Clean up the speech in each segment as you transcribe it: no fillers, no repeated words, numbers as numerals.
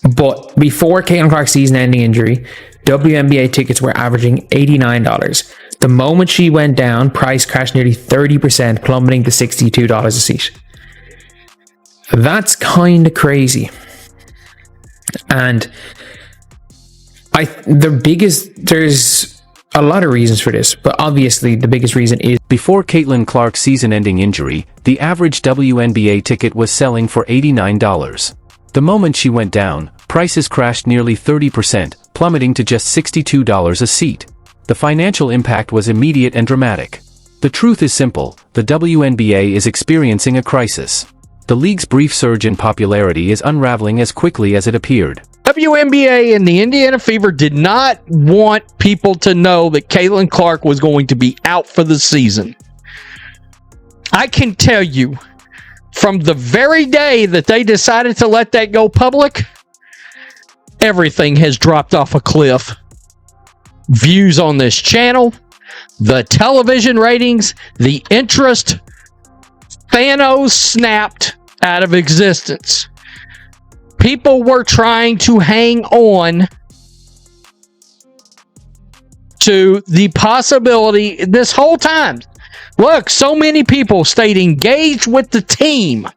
But before Caitlin Clark's season-ending injury, WNBA tickets were averaging $89. The moment she went down, price crashed nearly 30%, plummeting to $62 a seat. That's kind of crazy. And there's a lot of reasons for this, but obviously the biggest reason is before Caitlin Clark's season-ending injury, the average WNBA ticket was selling for $89. The moment she went down, prices crashed nearly 30%, plummeting to just $62 a seat. The financial impact was immediate and dramatic. The truth is simple: the WNBA is experiencing a crisis. The league's brief surge in popularity is unraveling as quickly as it appeared. WNBA and the Indiana Fever did not want people to know that Caitlin Clark was going to be out for the season. I can tell you, from the very day that they decided to let that go public, everything has dropped off a cliff. Views on this channel, the television ratings, the interest, Thanos snapped out of existence. People were trying to hang on to the possibility this whole time. Look, so many people stayed engaged with the team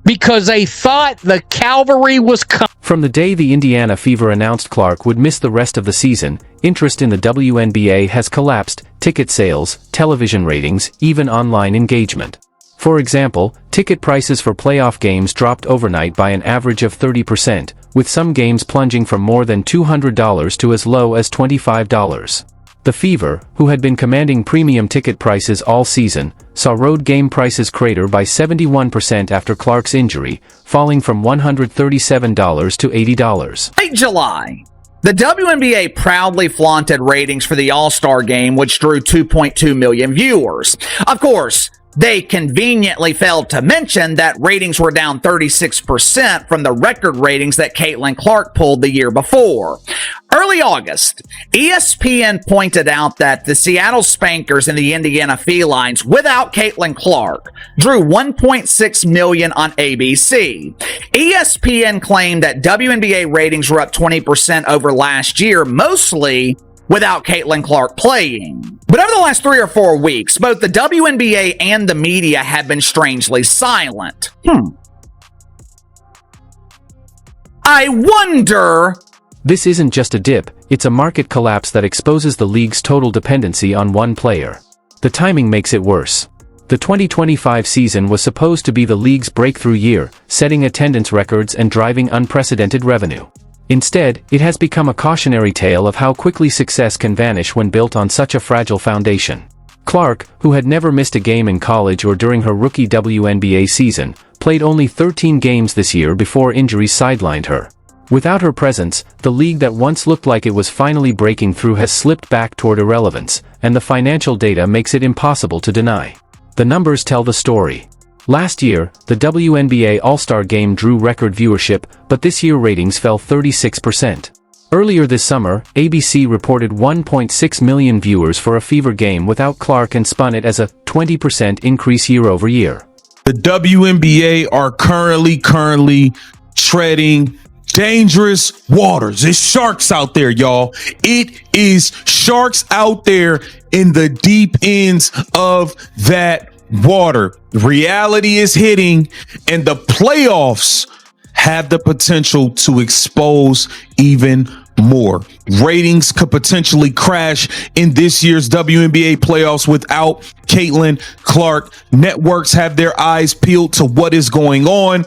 because they thought the cavalry was coming. From the day the Indiana Fever announced Clark would miss the rest of the season, interest in the WNBA has collapsed: ticket sales, television ratings, even online engagement. For example, ticket prices for playoff games dropped overnight by an average of 30%, with some games plunging from more than $200 to as low as $25. The Fever, who had been commanding premium ticket prices all season, saw road game prices crater by 71% after Clark's injury, falling from $137 to $80. Late July, the WNBA proudly flaunted ratings for the All-Star Game, which drew 2.2 million viewers. Of course, they conveniently failed to mention that ratings were down 36% from the record ratings that Caitlin Clark pulled the year before. Early August, ESPN pointed out that the Seattle Spankers and the Indiana Felines, without Caitlin Clark, drew 1.6 million on ABC. ESPN claimed that WNBA ratings were up 20% over last year, mostly without Caitlin Clark playing. But over the last 3 or 4 weeks, both the WNBA and the media have been strangely silent. I wonder... This isn't just a dip, it's a market collapse that exposes the league's total dependency on one player. The timing makes it worse. The 2025 season was supposed to be the league's breakthrough year, setting attendance records and driving unprecedented revenue. Instead, it has become a cautionary tale of how quickly success can vanish when built on such a fragile foundation. Clark, who had never missed a game in college or during her rookie WNBA season, played only 13 games this year before injuries sidelined her. Without her presence, the league that once looked like it was finally breaking through has slipped back toward irrelevance, and the financial data makes it impossible to deny. The numbers tell the story. Last year, the WNBA All-Star Game drew record viewership, but this year ratings fell 36%. Earlier this summer, ABC reported 1.6 million viewers for a Fever game without Clark and spun it as a 20% increase year over year. The WNBA are currently treading dangerous waters. It's sharks out there, y'all. It is sharks out there in the deep ends of that water. Reality is hitting, and the playoffs have the potential to expose even more. Ratings could potentially crash in this year's WNBA playoffs without Caitlin Clark. Networks have their eyes peeled to what is going on,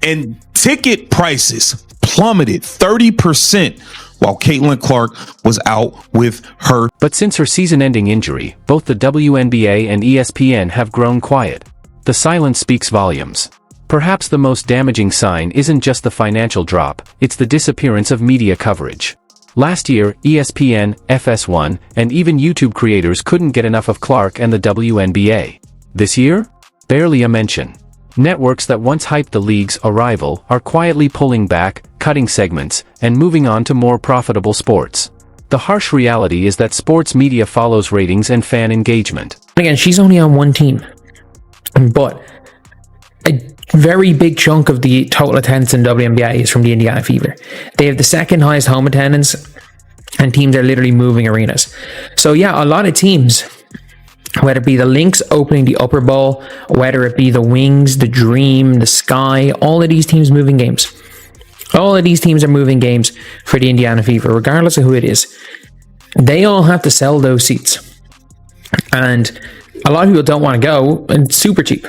and ticket prices plummeted 30% while Caitlin Clark was out with her. But since her season-ending injury, both the WNBA and ESPN have grown quiet. The silence speaks volumes. Perhaps the most damaging sign isn't just the financial drop, it's the disappearance of media coverage. Last year, ESPN, FS1, and even YouTube creators couldn't get enough of Clark and the WNBA. This year? Barely a mention. Networks that once hyped the league's arrival are quietly pulling back, cutting segments, and moving on to more profitable sports. The harsh reality is that sports media follows ratings and fan engagement. Again, she's only on one team. But a very big chunk of the total attendance in WNBA is from the Indiana Fever. They have the second highest home attendance, and teams are literally moving arenas. So yeah, a lot of teams, whether it be the Lynx opening the Upper Bowl, whether it be the Wings, the Dream, the Sky, all of these teams moving games. All of these teams are moving games for the Indiana Fever, regardless of who it is. They all have to sell those seats. And a lot of people don't want to go, and it's super cheap.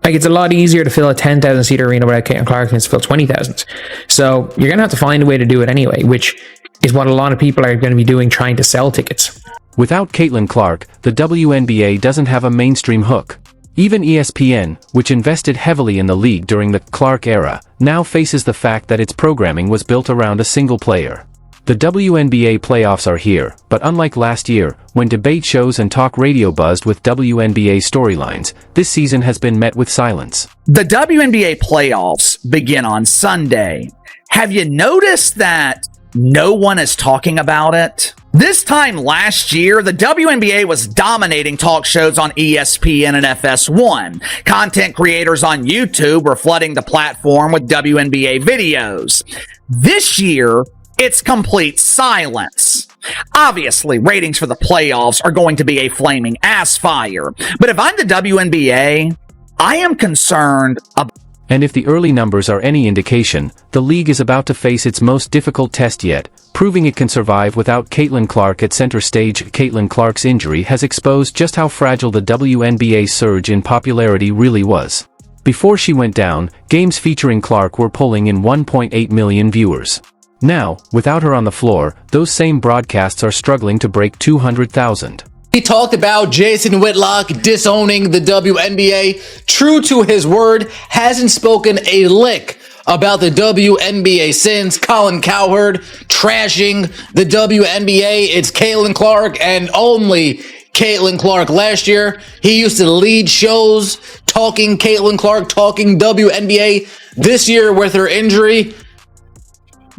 Like, it's a lot easier to fill a 10,000 seat arena without Caitlin Clark than to fill 20,000. So you're going to have to find a way to do it anyway, which is what a lot of people are going to be doing, trying to sell tickets. Without Caitlin Clark, the WNBA doesn't have a mainstream hook. Even ESPN, which invested heavily in the league during the Clark era, now faces the fact that its programming was built around a single player. The WNBA playoffs are here, but unlike last year, when debate shows and talk radio buzzed with WNBA storylines, this season has been met with silence. The WNBA playoffs begin on Sunday. Have you noticed that no one is talking about it? This time last year, the WNBA was dominating talk shows on ESPN and FS1. Content creators on YouTube were flooding the platform with WNBA videos. This year, it's complete silence. Obviously, ratings for the playoffs are going to be a flaming ass fire. But if I'm the WNBA, I am concerned about... And if the early numbers are any indication, the league is about to face its most difficult test yet, proving it can survive without Caitlin Clark at center stage. Caitlin Clark's injury has exposed just how fragile the WNBA's surge in popularity really was. Before she went down, games featuring Clark were pulling in 1.8 million viewers. Now, without her on the floor, those same broadcasts are struggling to break 200,000. He talked about Jason Whitlock disowning the WNBA. True to his word, hasn't spoken a lick about the WNBA since. Colin Cowherd trashing the WNBA. It's Caitlin Clark and only Caitlin Clark. Last year, he used to lead shows talking Caitlin Clark, talking WNBA. This year, with her injury,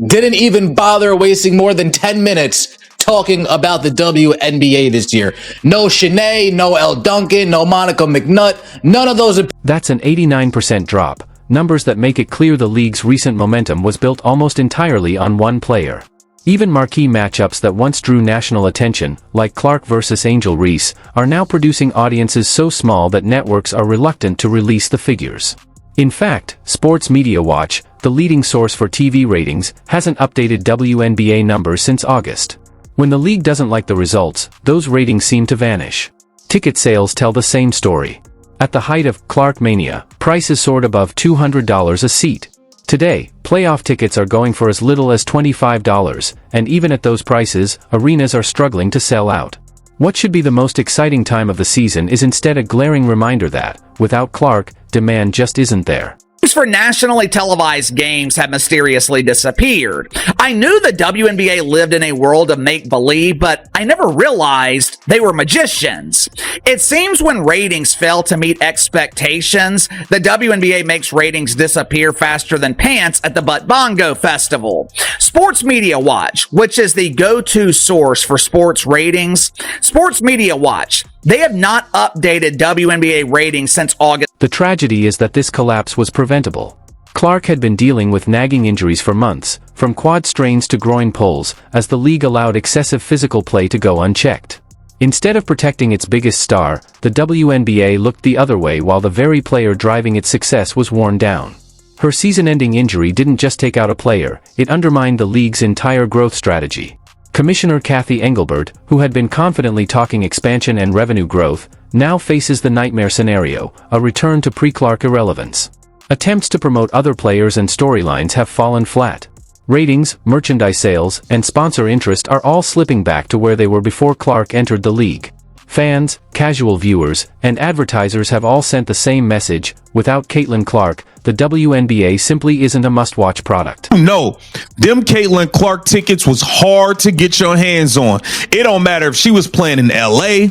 didn't even bother wasting more than 10 minutes talking about the WNBA this year. No Shanae, no Elle Duncan, no Monica McNutt, none of those. That's an 89% drop, numbers that make it clear the league's recent momentum was built almost entirely on one player. Even marquee matchups that once drew national attention, like Clark versus Angel Reese, are now producing audiences so small that networks are reluctant to release the figures. In fact, Sports Media Watch, the leading source for TV ratings, hasn't updated WNBA numbers since August. When the league doesn't like the results, those ratings seem to vanish. Ticket sales tell the same story. At the height of Clark Mania, prices soared above $200 a seat. Today, playoff tickets are going for as little as $25, and even at those prices, arenas are struggling to sell out. What should be the most exciting time of the season is instead a glaring reminder that, without Clark, demand just isn't there. For nationally televised games have mysteriously disappeared. I knew the WNBA lived in a world of make-believe, but I never realized they were magicians. It seems when ratings fail to meet expectations, the WNBA makes ratings disappear faster than pants at the Butt Bongo Festival. Sports Media Watch, which is the go-to source for sports ratings, Sports Media Watch, they have not updated WNBA ratings since August. The tragedy is that this collapse was preventable. Clark had been dealing with nagging injuries for months, from quad strains to groin pulls, as the league allowed excessive physical play to go unchecked. Instead of protecting its biggest star, the WNBA looked the other way while the very player driving its success was worn down. Her season-ending injury didn't just take out a player, it undermined the league's entire growth strategy. Commissioner Kathy Engelbert, who had been confidently talking expansion and revenue growth, now faces the nightmare scenario, a return to pre-Clark irrelevance. Attempts to promote other players and storylines have fallen flat. Ratings, merchandise sales, and sponsor interest are all slipping back to where they were before Clark entered the league. Fans, casual viewers, and advertisers have all sent the same message: without Caitlin Clark, the WNBA simply isn't a must-watch product. No, them Caitlin Clark tickets was hard to get your hands on. It don't matter if she was playing in LA,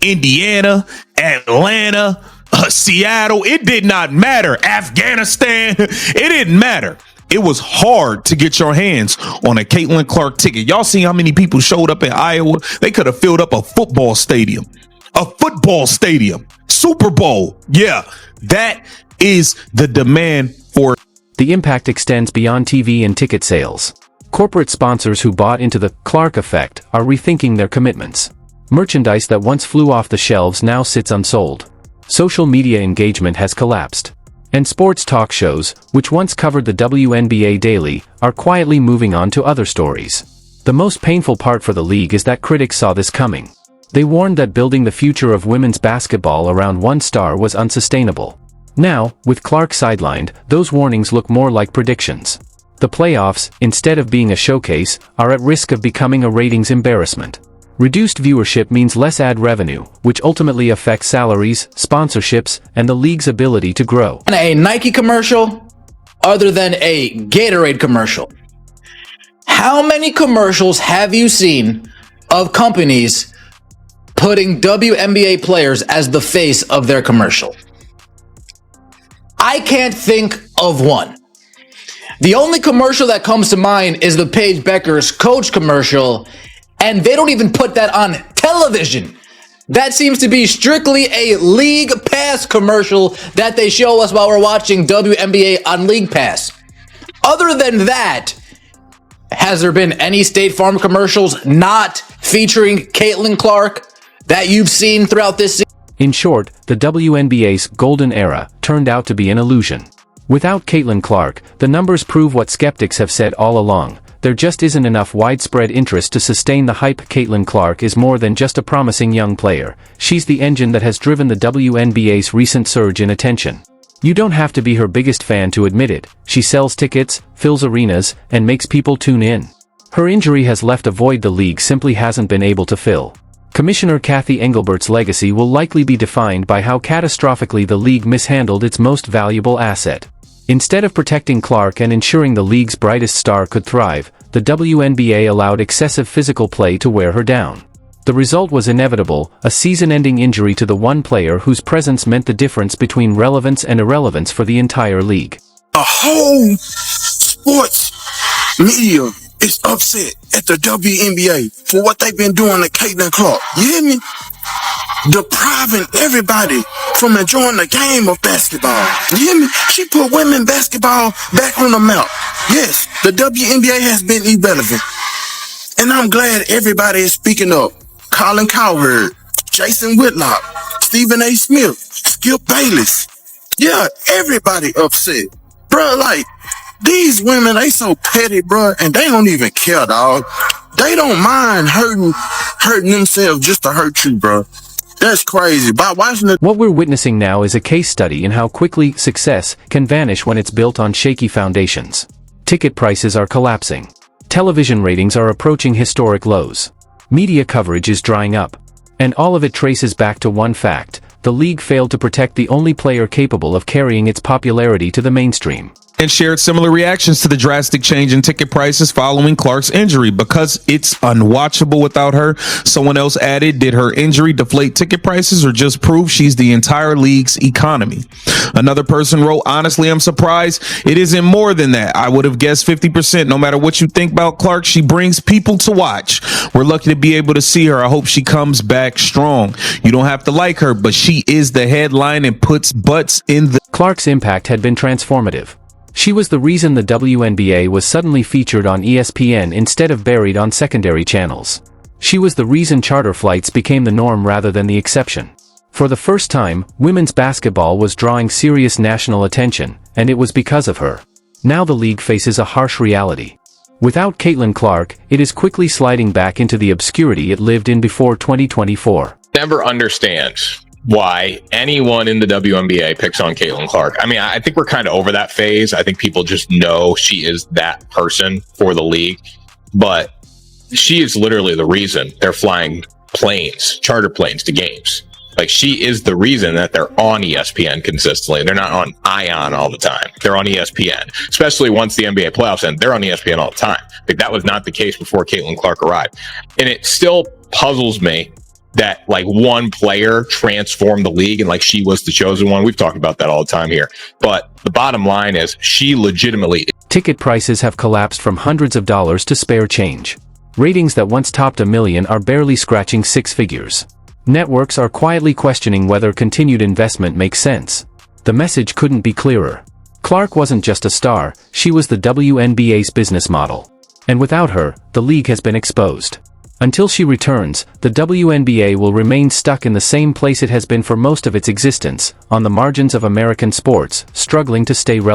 Indiana, Atlanta, Seattle. It did not matter. Afghanistan. It didn't matter. It was hard to get your hands on a Caitlin Clark ticket. Y'all see how many people showed up in Iowa? They could have filled up a football stadium. A football stadium. Super Bowl. Yeah, that is the demand for. The impact extends beyond TV and ticket sales. Corporate sponsors who bought into the Clark effect are rethinking their commitments. Merchandise that once flew off the shelves now sits unsold. Social media engagement has collapsed. And sports talk shows, which once covered the WNBA daily, are quietly moving on to other stories. The most painful part for the league is that critics saw this coming. They warned that building the future of women's basketball around one star was unsustainable. Now, with Clark sidelined, those warnings look more like predictions. The playoffs, instead of being a showcase, are at risk of becoming a ratings embarrassment. Reduced viewership means less ad revenue, which ultimately affects salaries, sponsorships, and the league's ability to grow. And a Nike commercial, other than a Gatorade commercial. How many commercials have you seen of companies putting WNBA players as the face of their commercial? I can't think of one. The only commercial that comes to mind is the Paige Becker's Coach commercial, and they don't even put that on television. That seems to be strictly a League Pass commercial that they show us while we're watching WNBA on League Pass. Other than that, has there been any State Farm commercials not featuring Caitlin Clark that you've seen throughout this season? In short, the WNBA's golden era turned out to be an illusion. Without Caitlin Clark, the numbers prove what skeptics have said all along. There just isn't enough widespread interest to sustain the hype. Caitlin Clark is more than just a promising young player. She's the engine that has driven the WNBA's recent surge in attention. You don't have to be her biggest fan to admit it. She sells tickets, fills arenas, and makes people tune in. Her injury has left a void the league simply hasn't been able to fill. Commissioner Kathy Engelbert's legacy will likely be defined by how catastrophically the league mishandled its most valuable asset. Instead of protecting Clark and ensuring the league's brightest star could thrive, the WNBA allowed excessive physical play to wear her down. The result was inevitable, a season-ending injury to the one player whose presence meant the difference between relevance and irrelevance for the entire league. A whole sports media is upset at the WNBA for what they've been doing to Caitlin Clark. You hear me? Depriving everybody from enjoying the game of basketball. You hear me? She put women basketball back on the map. Yes, the WNBA has been irrelevant. And I'm glad everybody is speaking up. Colin Cowherd, Jason Whitlock, Stephen A. Smith, Skip Bayless. Yeah, everybody upset. Bruh, like, these women, they so petty, bruh, and they don't even care, dog. They don't mind hurting themselves just to hurt you, bruh. That's crazy. By watching it. What we're witnessing now is a case study in how quickly success can vanish when it's built on shaky foundations. Ticket prices are collapsing. Television ratings are approaching historic lows. Media coverage is drying up. And all of it traces back to one fact: the league failed to protect the only player capable of carrying its popularity to the mainstream. And shared similar reactions to the drastic change in ticket prices following Clark's injury. Because it's unwatchable without her, someone else added, did her injury deflate ticket prices or just prove she's the entire league's economy? Another person wrote, honestly, I'm surprised it isn't more than that. I would have guessed 50%. No matter what you think about Clark, she brings people to watch. We're lucky to be able to see her. I hope she comes back strong. You don't have to like her, but she is the headline and puts butts in the... Clark's impact had been transformative. She was the reason the WNBA was suddenly featured on ESPN instead of buried on secondary channels. She was the reason charter flights became the norm rather than the exception. For the first time, women's basketball was drawing serious national attention, and it was because of her. Now the league faces a harsh reality. Without Caitlin Clark, it is quickly sliding back into the obscurity it lived in before 2024. Never understand why anyone in the WNBA picks on Caitlin Clark. I mean, I think we're kind of over that phase. I think people just know she is that person for the league, but she is literally the reason they're flying planes, charter planes to games. Like, she is the reason that they're on ESPN consistently. They're not on ION all the time. They're on ESPN, especially once the NBA playoffs end. They're on ESPN all the time. Like, that was not the case before Caitlin Clark arrived. And it still puzzles me that like one player transformed the league and like she was the chosen one. We've talked about that all the time here. But the bottom line is she legitimately... Ticket prices have collapsed from hundreds of dollars to spare change. Ratings that once topped 1 million are barely scratching 6 figures. Networks are quietly questioning whether continued investment makes sense. The message couldn't be clearer. Clark wasn't just a star, she was the WNBA's business model. And without her, the league has been exposed. Until she returns, the WNBA will remain stuck in the same place it has been for most of its existence, on the margins of American sports, struggling to stay relevant.